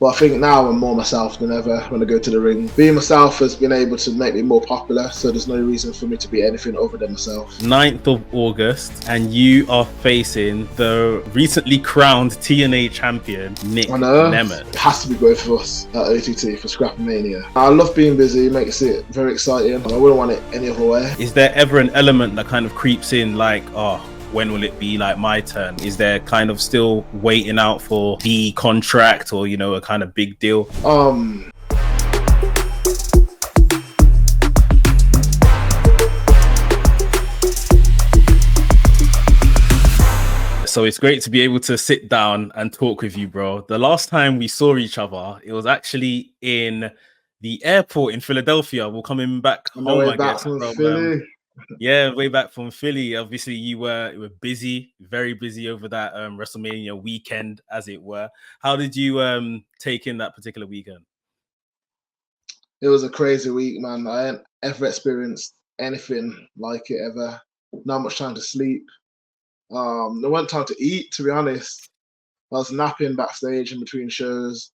But I think now I'm more myself than ever when I go to the ring. Being myself has been able to make me more popular, so there's no reason for me to be anything other than myself. 9th of August, and you are facing the recently crowned TNA champion, Nic Nemeth. It has to be both of us at OTT for Scrappermania. I love being busy, it makes it very exciting. I wouldn't want it any other way. Is there ever an element that kind of creeps in, like, oh, when will it be like my turn? Is there kind of still waiting out for the contract or, you know, a kind of big deal? So it's great to be able to sit down and talk with you, bro. The last time we saw each other, it was actually in the airport in Philadelphia. We're coming back home, I guess. Philly. Yeah, way back from Philly. Obviously, you were busy, very busy over that WrestleMania weekend, as it were. How did you take in that particular weekend? It was a crazy week, man. I hadn't ever experienced anything like it ever. Not much time to sleep. There wasn't time to eat, to be honest. I was napping backstage in between shows,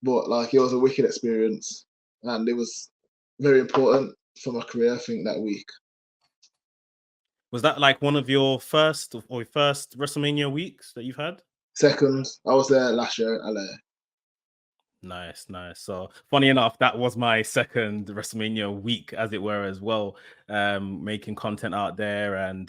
but like it was a wicked experience, and it was very important for my career, I think, that week. Was that like one of your first WrestleMania weeks that you've had? Second, I was there last year in LA. Nice. So funny enough, that was my second WrestleMania week, as it were, as well, making content out there. And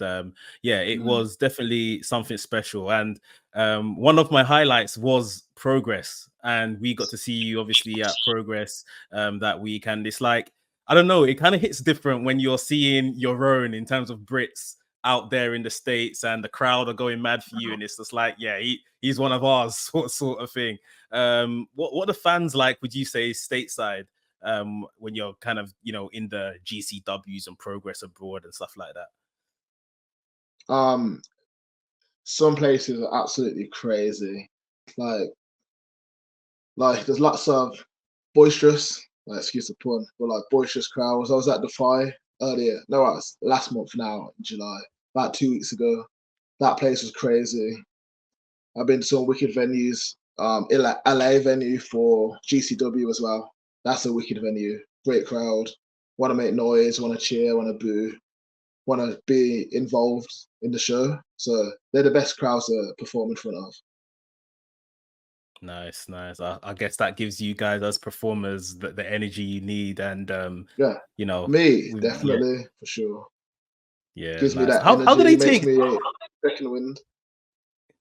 yeah, it was definitely something special. And one of my highlights was Progress. And we got to see you obviously at Progress that week. And it's like, I don't know, it kind of hits different when you're seeing your own in terms of Brits out there in the States and the crowd are going mad for you. And it's just like, yeah, he's one of ours sort of thing. What are fans like, would you say, stateside, when you're kind of, you know, in the GCWs and Progress abroad and stuff like that? Some places are absolutely crazy. Like there's lots of boisterous, like, excuse the pun, but like boisterous crowds. I was at Defy earlier. No, it was last month now, in July, about 2 weeks ago. That place was crazy. I've been to some wicked venues. LA venue for GCW as well. That's a wicked venue. Great crowd. Want to make noise, want to cheer, want to boo, want to be involved in the show. So they're the best crowds to perform in front of. Nice. I guess that gives you guys as performers the energy you need, and yeah, you know, me definitely, for sure. Yeah, gives nice. me that how do they take me a second wind.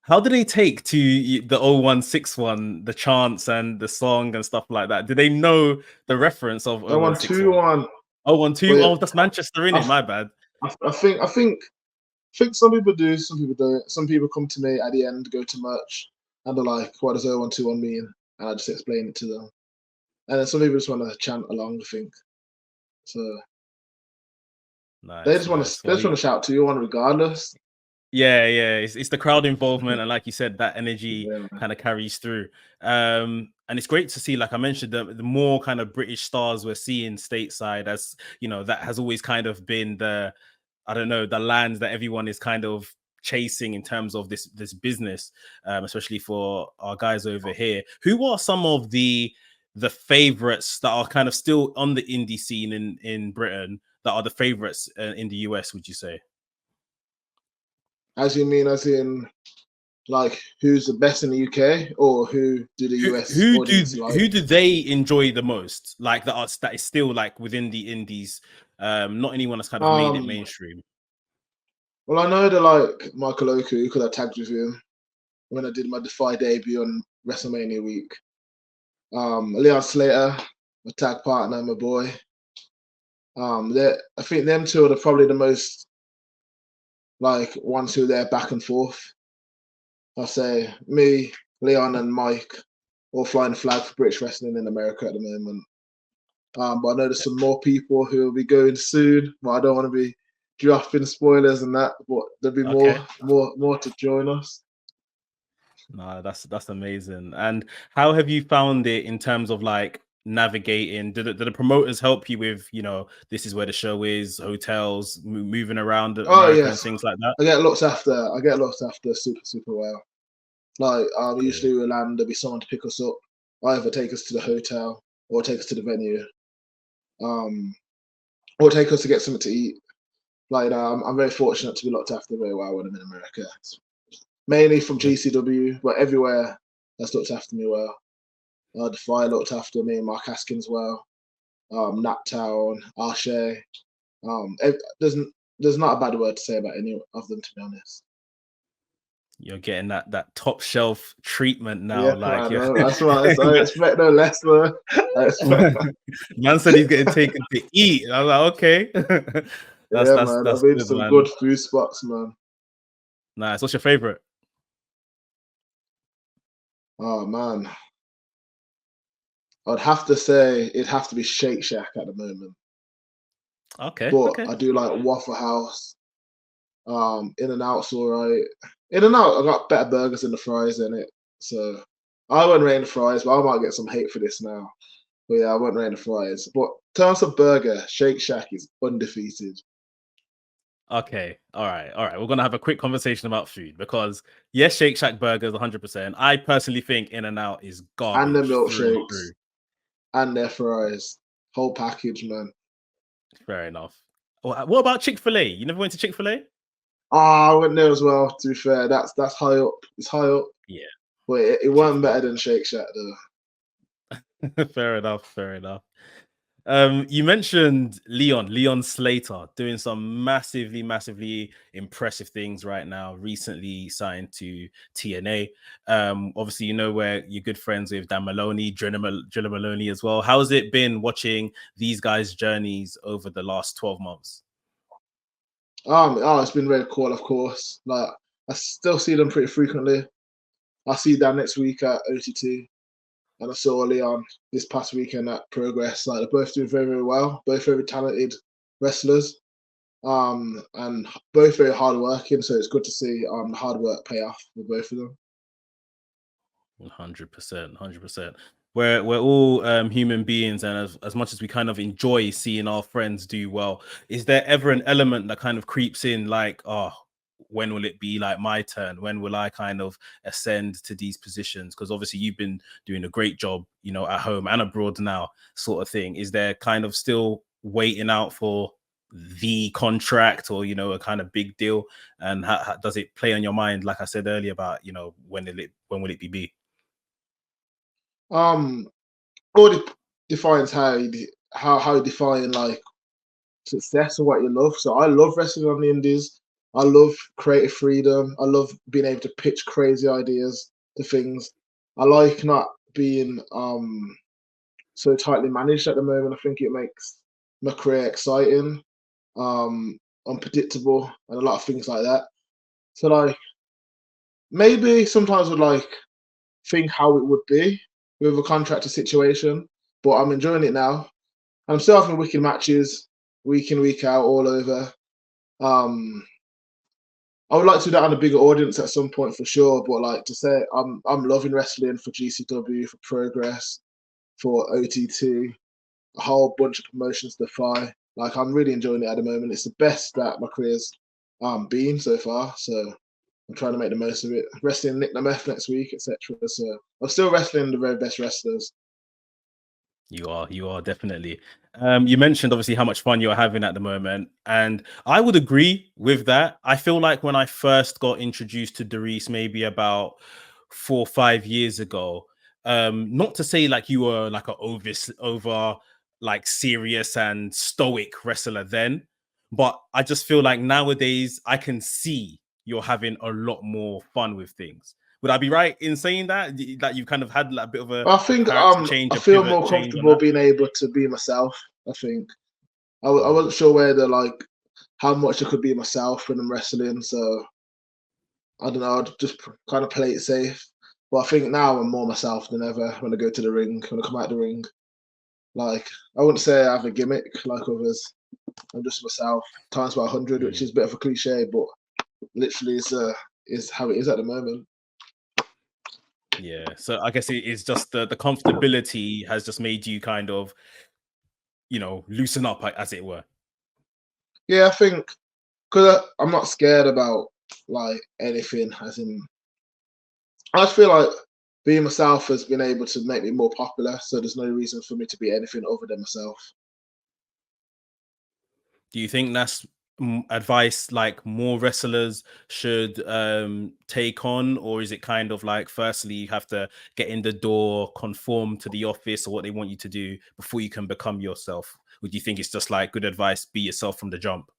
How do they take to the 0161, the chants and the song and stuff like that? Do they know the reference of 0121? 012? Oh, that's Manchester, innit? My bad. I think some people do, some people don't. Some people come to me at the end, go to merch, and they're like, what does 012 mean? And I just explain it to them. And then some people just want to chant along, I think. So they just want to shout to you on regardless. Yeah, it's the crowd involvement, and like you said, that energy kind of carries through. And it's great to see, like I mentioned, the more kind of British stars we're seeing stateside, as you know, that has always kind of been the lands that everyone is kind of chasing in terms of this business, especially for our guys over here. Who are some of the favorites that are kind of still on the indie scene in Britain that are the favorites in the US, would you say? As in, like, who's the best in the UK, or who do the US audience like? Who do they enjoy the most? Like that is still like within the indies, not anyone that's kind of made it mainstream. Well, I know that like Michael Oku, because I tagged with him when I did my Defy debut on WrestleMania week. Leon Slater, my tag partner, my boy. I think them two are probably the most, like, ones who they're back and forth. I say me, Leon, and Mike all flying the flag for British wrestling in America at the moment. But I know there's some more people who will be going soon. But I don't want to be dropping spoilers and that. But there'll be more to join us. No, that's amazing. And how have you found it in terms of like navigating? Do the promoters help you with, you know, this is where the show is, hotels, moving around America and things like that? I get looked after super well. Like, usually we'll land, there'll be someone to pick us up either take us to the hotel or take us to the venue, or take us to get something to eat. Like, I'm very fortunate to be looked after very well when I'm in America. Mainly from GCW, but everywhere that's looked after me well. Defy looked after me, Mark Haskins well. Naptown, Arshay. There's not a bad word to say about any of them, to be honest. You're getting that top shelf treatment now. Yeah, like man, that's right. I expect no less, though. Man said he's getting taken to eat. I was like, okay. Man. I've been to some man. good food spots, man. Nice. What's your favorite? Oh man, I'd have to say it'd have to be Shake Shack at the moment. Okay. But I do like Waffle House. In-N-Out's alright. In-N-Out, I got better burgers than the fries in it. So I won't rate the fries, but I might get some hate for this now. But yeah, I won't rate the fries. But in terms of burger, Shake Shack is undefeated. Okay. All right. We're gonna have a quick conversation about food because yes, Shake Shack burgers 100%. I personally think In-N-Out is garbage. And their milkshakes. And their fries. Whole package, man. Fair enough. What about Chick-fil-A? You never went to Chick-fil-A? I went there as well, to be fair. That's high up. It's high up. Yeah. But it wasn't better than Shake Shack, though. Fair enough. You mentioned Leon Slater doing some massively impressive things right now. Recently signed to TNA. Obviously, you know where you're good friends with Dan Maloney, Drilla Maloney as well. How's it been watching these guys' journeys over the last 12 months? It's been very cool, of course. Like, I still see them pretty frequently. I see Dan next week at OT2. And I saw Leon this past weekend at Progress. Like, they're both doing very, very well. Both very talented wrestlers. And both very hardworking. So it's good to see the hard work pay off with both of them. 100%. We're all human beings, and as much as we kind of enjoy seeing our friends do well, is there ever an element that kind of creeps in, like, oh, when will it be like my turn? When will I kind of ascend to these positions? Because obviously you've been doing a great job, you know, at home and abroad now, sort of thing. Is there kind of still waiting out for the contract or, you know, a kind of big deal? And how does it play on your mind, like I said earlier, about, you know, when will it be? All defines how you define like success or what you love. So I love wrestling on the indies. I love creative freedom. I love being able to pitch crazy ideas to things. I like not being so tightly managed at the moment. I think it makes my career exciting, unpredictable, and a lot of things like that. So like maybe sometimes would like think how it would be with a contractor situation, but I'm enjoying it now. I'm still having wicked matches week in, week out, all over. I would like to do that on a bigger audience at some point for sure, but like to say I'm loving wrestling for GCW, for Progress, for OTT, a whole bunch of promotions to Defy. Like, I'm really enjoying it at the moment. It's the best that my career's been so far, so I'm trying to make the most of it. Wrestling Nic Nemeth next week, etc. So I'm still wrestling the very best wrestlers. You are definitely. You mentioned obviously how much fun you're having at the moment, and I would agree with that. I feel like when I first got introduced to Dereiss, maybe about 4 or 5 years ago, not to say like you were like over like serious and stoic wrestler then, but I just feel like nowadays I can see you're having a lot more fun with things. Would I be right in saying that you've kind of had like a bit of a I think change? I feel more comfortable being able to be myself. I think I wasn't sure whether like how much I could be myself when I'm wrestling, so I don't know. I'd just kind of play it safe. But I think now I'm more myself than ever when I go to the ring, when I come out the ring. Like, I wouldn't say I have a gimmick like others. I'm just myself, times by 100, which is a bit of a cliche, but literally is how it is at the moment. Yeah, so I guess it is just the comfortability has just made you kind of, you know, loosen up, as it were. Yeah, I think because I'm not scared about like anything. As in, I just feel like being myself has been able to make me more popular. So there's no reason for me to be anything other than myself. Do you think that's advice like more wrestlers should take on, or is it kind of like firstly you have to get in the door, conform to the office or what they want you to do before you can become yourself? Would you think it's just like good advice, be yourself from the jump?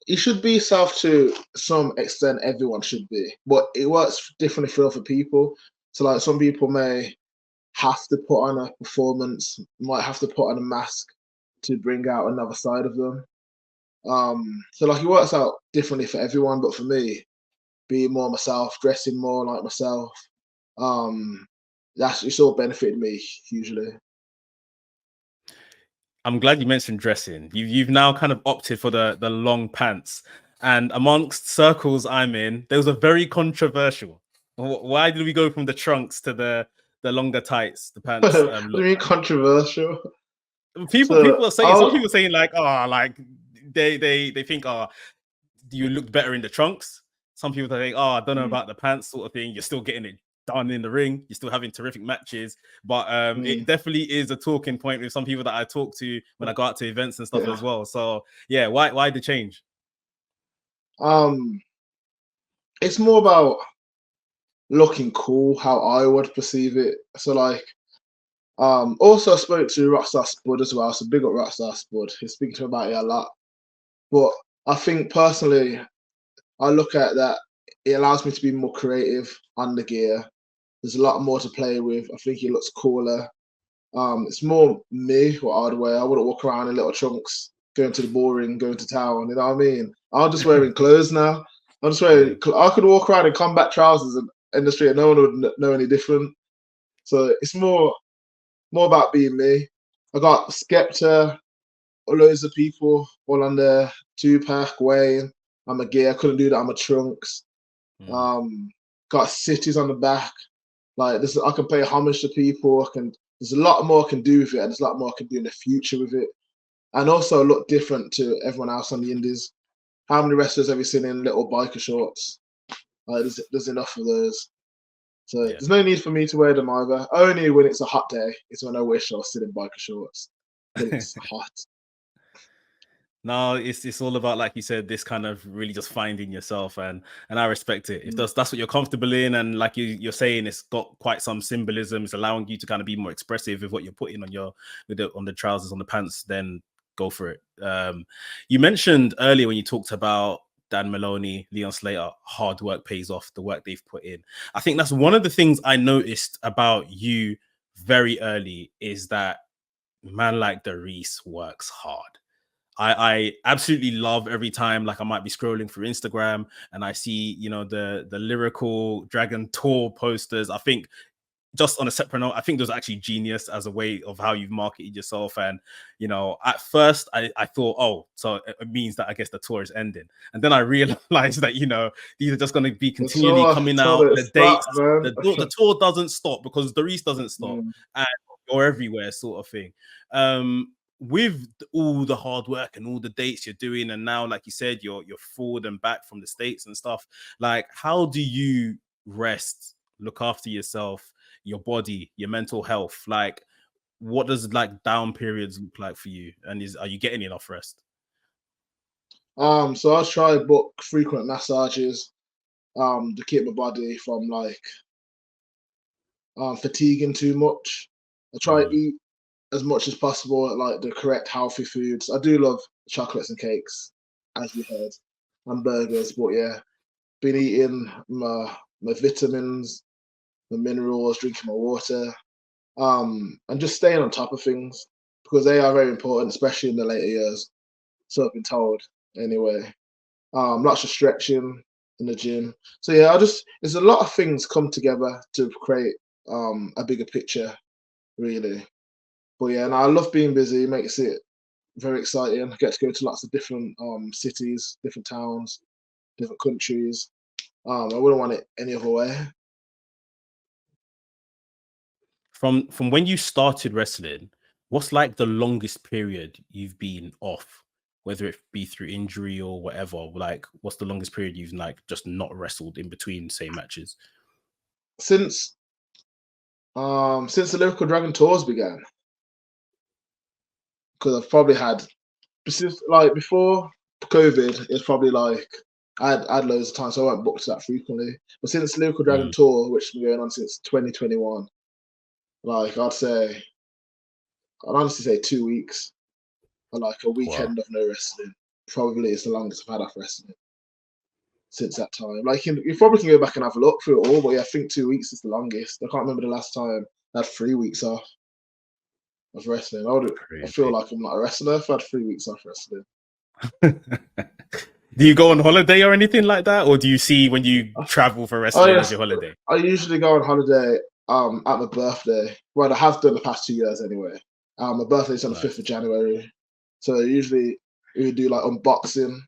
You should be yourself to some extent. Everyone should be, but it works differently for other people. So like some people may have to put on a performance, might have to put on a mask to bring out another side of them. So like it works out differently for everyone, but for me, being more myself, dressing more like myself, it's all benefited me hugely. I'm glad you mentioned dressing. You've now kind of opted for the long pants, and amongst circles I'm in, there was a very controversial. Why did we go from the trunks to the longer tights, the pants What do you look? mean controversial? People So are saying, some people are saying like, oh, like they think, oh, you looked better in the trunks. Some people are saying, oh, I don't know about the pants sort of thing. You're still getting it done in the ring. You're still having terrific matches. But it definitely is a talking point with some people that I talk to when I go out to events and stuff as well. So yeah, why the change? It's more about looking cool, how I would perceive it. So like also I spoke to Rockstar Spud as well. So big up Rockstar Spud. He's speaking to me about it a lot. But I think personally, I look at that, it allows me to be more creative on the gear. There's a lot more to play with. I think it looks cooler. It's more me, what I'd wear. I wouldn't walk around in little trunks, going to the ballroom, going to town. You know what I mean? I'm just wearing clothes now. I'm just wearing. I could walk around in combat trousers in the street, and no one would know any different. So it's more about being me. I got Skepta, loads of people all on there. Tupac, Wayne. I'm a gear. I couldn't do that. I'm a trunks. Got cities on the back. Like this, I can pay homage to people. There's a lot more I can do with it, and there's a lot more I can do in the future with it. And also look different to everyone else on the indies. How many wrestlers have you seen in little biker shorts? Like there's enough of those. So there's no need for me to wear them either. Only when it's a hot day is when I wish I was still in biker shorts. When it's hot. No, it's all about, like you said, this kind of really just finding yourself, and I respect it. If that's what you're comfortable in, and like you're saying, it's got quite some symbolism. It's allowing you to kind of be more expressive with what you're putting on on the trousers, on the pants. Then go for it. You mentioned earlier when you talked about Dan Maloney, Leon Slater, hard work pays off. The work they've put in. I think that's one of the things I noticed about you very early is that Man Like Dereiss works hard. I absolutely love every time, like I might be scrolling through Instagram and I see, the lyrical Dragon Tour posters. I think just on a separate note, I think those are actually genius as a way of how you've marketed yourself. And, at first I thought, oh, so it means that I guess the tour is ending. And then I realized that, these are just going to be continually coming out. The dates, the tour doesn't stop because Dereiss doesn't stop. And you're everywhere sort of thing. With all the hard work and all the dates you're doing, and now, like you said, you're forward and back from the States and stuff, like how do you rest, look after yourself, your body, your mental health? Like what does like down periods look like for you, and are you getting enough rest? So I try book frequent massages to keep my body from like fatiguing too much. I try to eat as much as possible, like the correct healthy foods. I do love chocolates and cakes, as you heard, and burgers. But yeah, been eating my vitamins, my minerals, drinking my water, and just staying on top of things because they are very important, especially in the later years. So I've been told anyway. Lots of stretching in the gym. So yeah, there's a lot of things come together to create a bigger picture, really. But yeah, and I love being busy. It makes it very exciting. I get to go to lots of different cities, different towns, different countries. I wouldn't want it any other way. From when you started wrestling, what's like the longest period you've been off, whether it be through injury or whatever? Like, what's the longest period you've like just not wrestled in between, say, matches? since the Lyrical Dragon tours began, because I've probably had, like before COVID, it's probably like I had loads of time, so I won't book that frequently. But since Lyrical Dragon tour, which has been going on since 2021, like I'd honestly say 2 weeks, or like a weekend of no wrestling. Probably is the longest I've had off wrestling since that time. Like you probably can go back and have a look through it all, but yeah, I think 2 weeks is the longest. I can't remember the last time I had 3 weeks off of wrestling. I feel like I'm not a wrestler if I had 3 weeks off wrestling. Do you go on holiday or anything like that, or do you see when you travel for wrestling as your holiday? I usually go on holiday at my birthday. Well, I have done the past 2 years anyway. My birthday's on the 5th of January, so usually we would do like unboxing.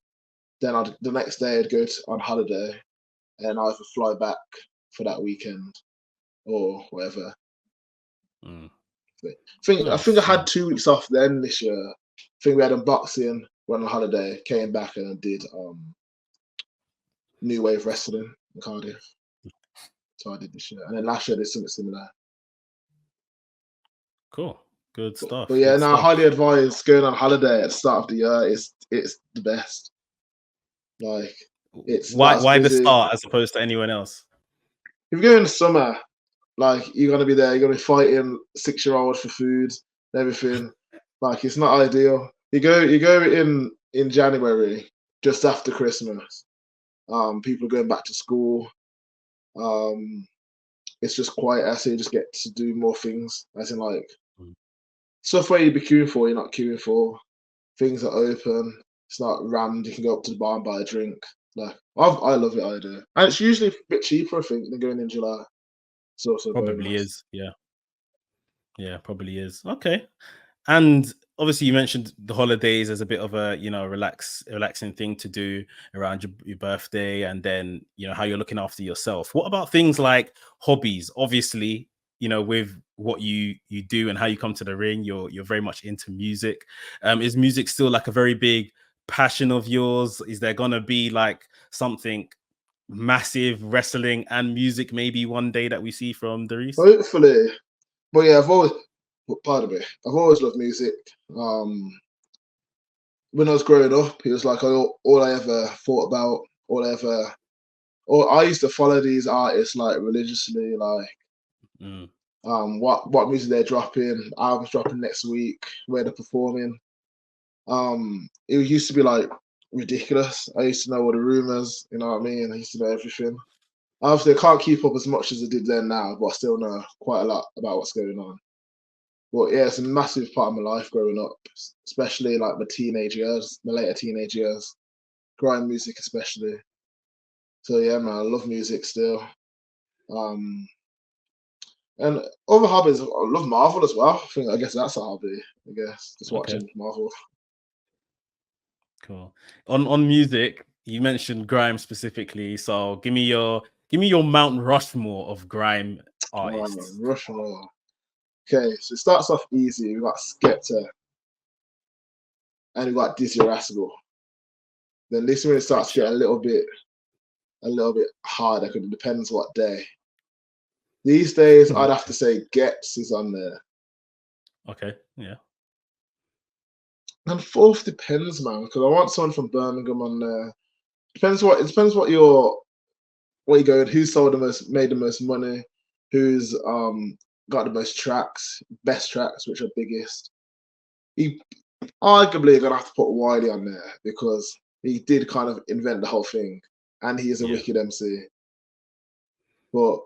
Then the next day I'd go on holiday, and either fly back for that weekend or whatever. I think I had 2 weeks off then this year. I think we had unboxing, went on holiday, came back and did New Wave Wrestling in Cardiff. So I did this year, and then last year I did something similar. Cool, good stuff. But yeah, I highly advise going on holiday at the start of the year. It's the best. Like it's why the start as opposed to anyone else? If you go in the summer, like you're gonna be there, you're gonna be fighting 6-year-olds for food and everything. Like it's not ideal. You go in January, just after Christmas. People are going back to school. It's just quiet, so you just get to do more things. As in like stuff where you'd be queuing for, you're not queuing for. Things are open. It's not rammed. You can go up to the bar and buy a drink. Like I love it. I do, and it's usually a bit cheaper, I think, than going in July. So probably is, yeah, probably is. Okay, and obviously you mentioned the holidays as a bit of a relaxing thing to do around your birthday, and then how you're looking after yourself. What about things like hobbies? Obviously, with what you do and how you come to the ring, you're very much into music. Is music still like a very big passion of yours? Is there gonna be like something massive, wrestling and music maybe one day that we see from Dereiss? Hopefully. But yeah, I've always loved music. When I was growing up, it was like all I ever thought about, I used to follow these artists like religiously, like what music they're dropping, albums dropping next week, where they're performing. It used to be like ridiculous. I used to know all the rumors, you know what I mean? I used to know everything. Obviously, I can't keep up as much as I did then now, but I still know quite a lot about what's going on. But yeah, it's a massive part of my life growing up, especially like my later teenage years, grime music especially. So yeah, man, I love music still. And other hobbies, I love Marvel as well. I guess that's a hobby. I guess just watching Marvel. Cool. On music, you mentioned grime specifically, so give me your Mount Rushmore of grime artists. Rushmore. Okay, so it starts off easy. We've got Skepta, and we've got Dizzy Rascal. Then this one starts to get a little bit harder because it depends what day. These days, I'd have to say Gets is on there. Okay, yeah. And fourth depends, man, because I want someone from Birmingham on there. It depends what you're going, who's made the most money, who's got the most tracks, best tracks, which are biggest. He arguably gonna have to put Wiley on there because he did kind of invent the whole thing, and he is a wicked MC. But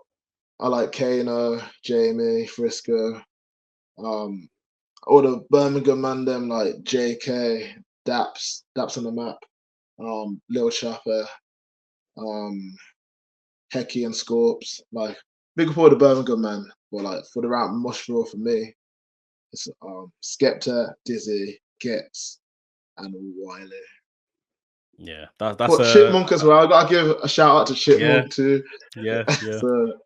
I like Kano, Jamie, Frisco, all the Birmingham man, them like JK, Daps on the map, Lil Chopper, Hecky and Scorps. Like big up all the Birmingham man, but like for the round Mushroom for me, it's Skepta, Dizzy, Gets, and Wiley. Yeah, that's but Chipmunk as well. I gotta give a shout out to Chipmunk too. Yeah. So,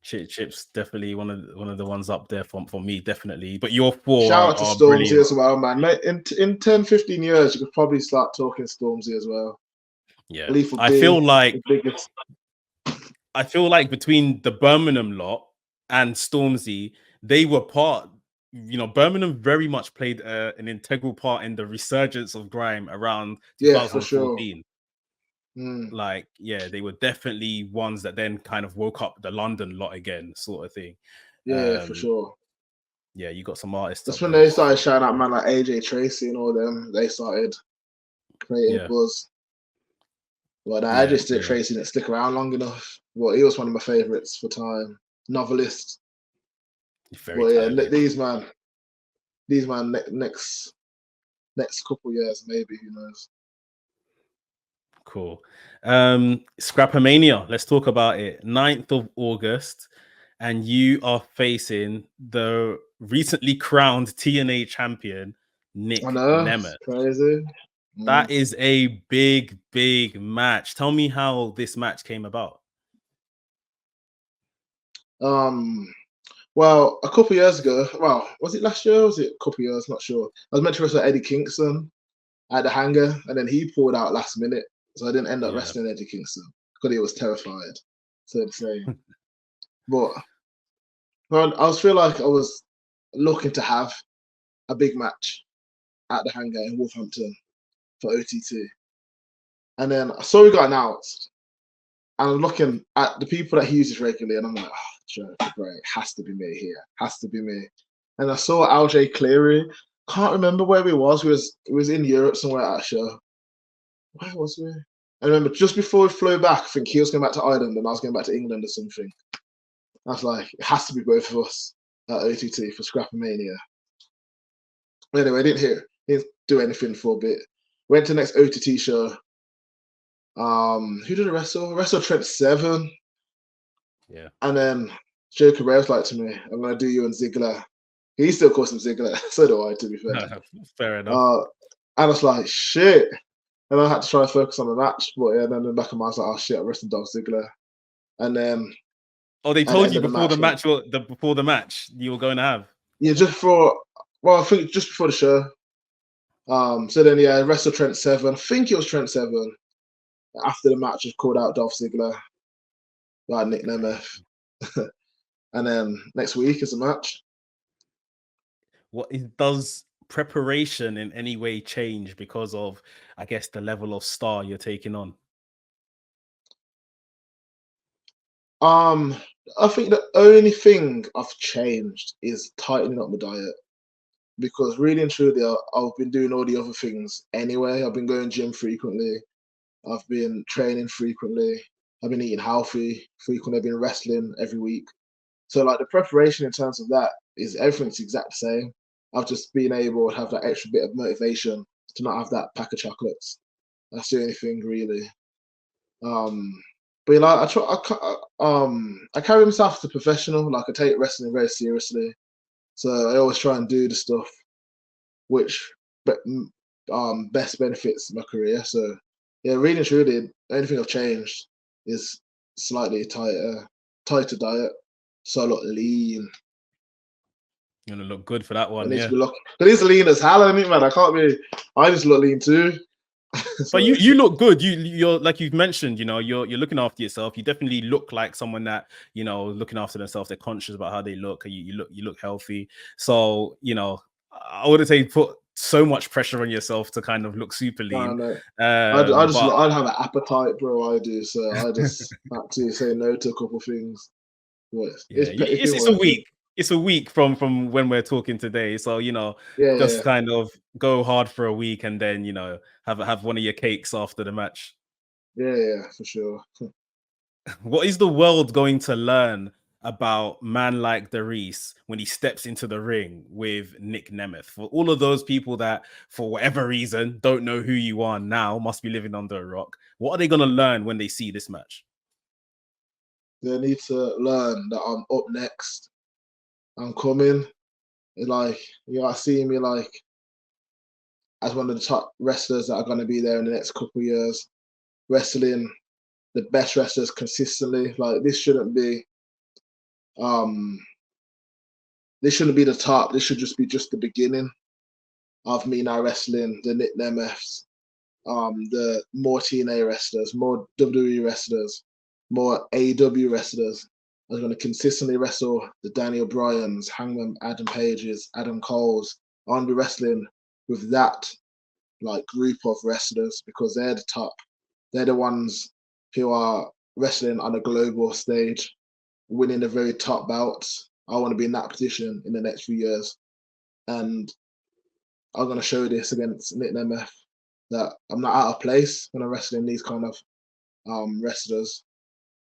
Chip's definitely one of the ones up there for me, definitely. But your four shout out to Stormzy as well, man. In 10, 15 years, you could probably start talking Stormzy as well. Yeah, I feel like I feel like between the Birmingham lot and Stormzy, they were part. Birmingham very much played an integral part in the resurgence of grime around Yeah, for sure. 2014. Mm. Like, yeah, they were definitely ones that then kind of woke up the London lot again, sort of thing. Yeah, for sure. Yeah, you got some artists That's up when there. they started shouting out man like AJ Tracy and all them. They started creating Yeah, buzz. Well, no, yeah, AJ yeah. Tracy didn't stick around long enough. Well, he was one of my favorites for time. Novelist. Very But yeah, talented. these man next couple years maybe, who knows. Cool. Scrappermania, let's talk about it. 9th of August, and you are facing the recently crowned TNA champion, I Nic know, it's Nemeth. crazy. That is a big, big match. Tell me how this match came about. Well, a couple years ago, well, was it last year or was it a couple years? Not sure. I was meant to wrestle Eddie Kingston at the hangar, and then he pulled out last minute. So I didn't end up Yeah. wrestling Eddie Kingston because he was terrified, so to say. But I was feel like I was looking to have a big match at the hangar in Wolverhampton for OTT. And then I saw he got announced, and I'm looking at the people that he uses regularly, and I'm like, oh, sure, great, has to be me here, has to be me. And I saw LJ Cleary. Can't remember where he was. He was in Europe somewhere at a show. Where was we? I remember just before we flew back, I think he was going back to Ireland and I was going back to England or something. I was like, it has to be both of us at OTT for Scrappermania. Anyway, I didn't do anything for a bit. Went to the next OTT show. Who did I wrestle? I wrestled Trent Seven. Yeah. And then Joe Correa was like to me, I'm gonna do you and Ziggler. He still calls him Ziggler, so do I, to be fair. Fair enough. And I was like, shit. And I had to try and focus on the match. But yeah, then in the back of my mind, I was like, oh shit, I wrestled Dolph Ziggler. And then they at the told end you of the before the match, match, before the match you were going to have. yeah, I think just before the show. So then yeah, I wrestled Trent Seven. I think it was Trent Seven. After the match, just called out Dolph Ziggler by Nic Nemeth. And then next week is a match. Does preparation in any way change because of, I guess, the level of star you're taking on? I think the only thing I've changed is tightening up my diet, because really and truly, I've been doing all the other things anyway. I've been going gym frequently. I've been training frequently. I've been eating healthy frequently. I've been wrestling every week. So like the preparation in terms of that is everything's exact the same. I've just been able to have that extra bit of motivation to not have that pack of chocolates. That's the only thing really. But like I carry myself as a professional. Like I take wrestling very seriously, so I always try and do the stuff which best benefits my career. So yeah, really and truly, the only thing I've changed is slightly tighter diet, so I look lean. You're gonna look good for that I one, need yeah. to be looking. But he's lean as hell, isn't it, man? I can't be. I just look lean too. So, but you look good. You're like you've mentioned. You're looking after yourself. You definitely look like someone that looking after themselves. They're conscious about how they look. You look healthy. So I wouldn't say put so much pressure on yourself to kind of look super lean. No. I'd have an appetite, bro. I do. So I just had to say no to a couple of things. It's a week. It's a week from when we're talking today. So kind of go hard for a week and then have one of your cakes after the match. Yeah, for sure. What is the world going to learn about Man Like Dereiss when he steps into the ring with Nic Nemeth? For all of those people that, for whatever reason, don't know who you are now, must be living under a rock, what are they going to learn when they see this match? They need to learn that I'm up next. I'm coming. Like, see me like as one of the top wrestlers that are going to be there in the next couple of years, wrestling the best wrestlers consistently. Like, this shouldn't be the top. This should just be the beginning of me now wrestling the Nic Nemeths, the more TNA wrestlers, more WWE wrestlers. more AEW wrestlers. I was going to consistently wrestle the Daniel Bryans, Hangman Adam Pages, Adam Coles. I want to be wrestling with that like group of wrestlers because they're the top. They're the ones who are wrestling on a global stage, winning the very top bouts. I want to be in that position in the next few years. And I'm going to show this against Nic Nemeth that I'm not out of place when I'm wrestling these kind of wrestlers.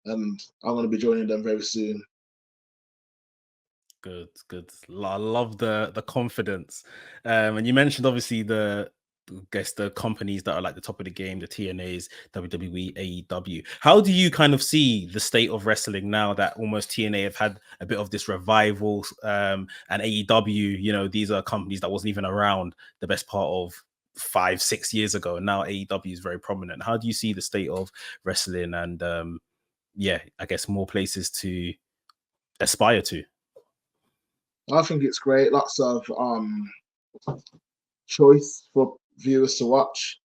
And I'm going to be joining them very soon. Good. I love the confidence. And you mentioned obviously the companies that are like the top of the game, the TNAs, WWE, AEW. How do you kind of see the state of wrestling now that almost TNA have had a bit of this revival, and AEW, you know, these are companies that wasn't even around the best part of 5-6 years ago, and now AEW is very prominent. How do you see the state of wrestling and I guess more places to aspire to? I think it's great. Lots of choice for viewers to watch.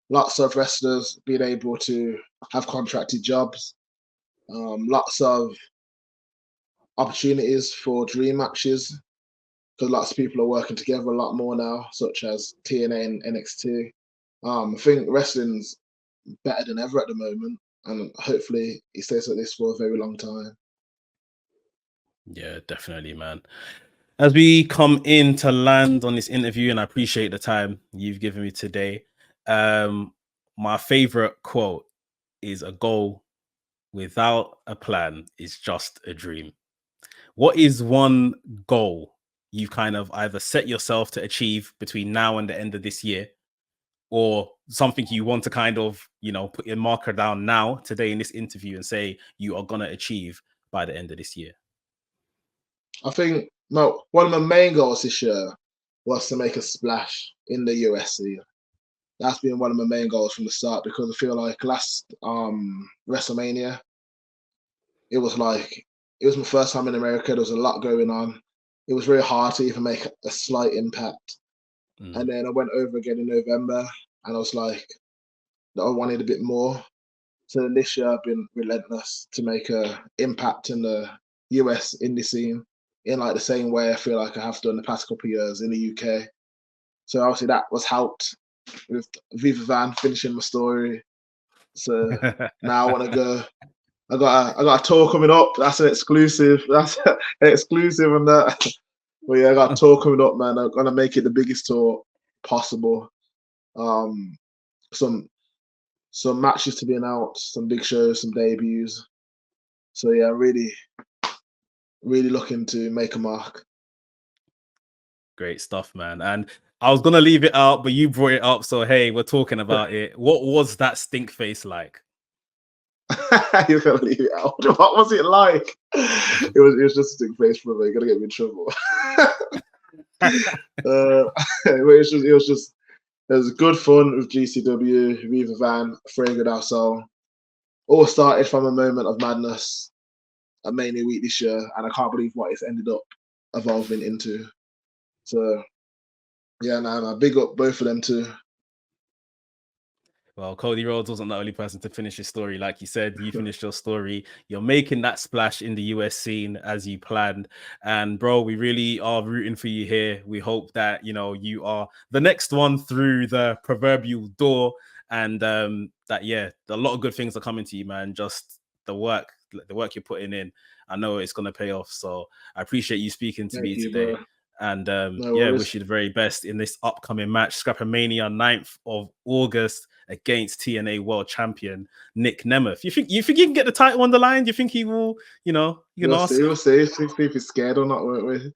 Lots of wrestlers being able to have contracted jobs. Lots of opportunities for dream matches because lots of people are working together a lot more now, such as TNA and NXT. I think wrestling's better than ever at the moment, and hopefully it stays like this for a very long time. Yeah, definitely, man. As we come in to land on this interview, and I appreciate the time you've given me today, my favorite quote is a goal without a plan is just a dream. What is one goal you've kind of either set yourself to achieve between now and the end of this year, or something you want to kind of, you know, put your marker down now, today in this interview, and say you are going to achieve by the end of this year? I think one of my main goals this year was to make a splash in the USC. That's been one of my main goals from the start because I feel like last WrestleMania, it was my first time in America. There was a lot going on. It was very hard to even make a slight impact. And then I went over again in November, and I was like, I wanted a bit more. So this year I've been relentless to make a impact in the US indie scene in like the same way I feel like I have done the past couple of years in the UK. So obviously that was helped with Viva Van finishing my story. So now I want to go. I got a tour coming up. That's an exclusive. That's an exclusive on that. But yeah, I got a tour coming up, man. I'm gonna make it the biggest tour possible. Some matches to be announced, some big shows, some debuts. So yeah, really looking to make a mark. Great stuff, man. And I was gonna leave it out, but you brought it up, so hey, we're talking about it. What was that stink face like? You're gonna leave it out. What was it like? It was just a stink face for me. You're gonna get me in trouble. It was good fun with GCW, Viva Van, Fragrant Our Soul. All started from a moment of madness at Mania Week this year, and I can't believe what it's ended up evolving into. So, yeah, I big up both of them too. Well, Cody Rhodes wasn't the only person to finish his story. Like you said, you finished your story. You're making that splash in the US scene as you planned. And bro, we really are rooting for you here. We hope that, you know, you are the next one through the proverbial door. And that, yeah, a lot of good things are coming to you, man. Just the work you're putting in. I know it's going to pay off. So I appreciate you speaking to me today. Bro. And wish you the very best in this upcoming match, Scrappermania, 9th of August against TNA World Champion Nic Nemeth. You think you can get the title on the line? Do you think he will? You know, you can ask. We'll see if he's scared or not. Won't we?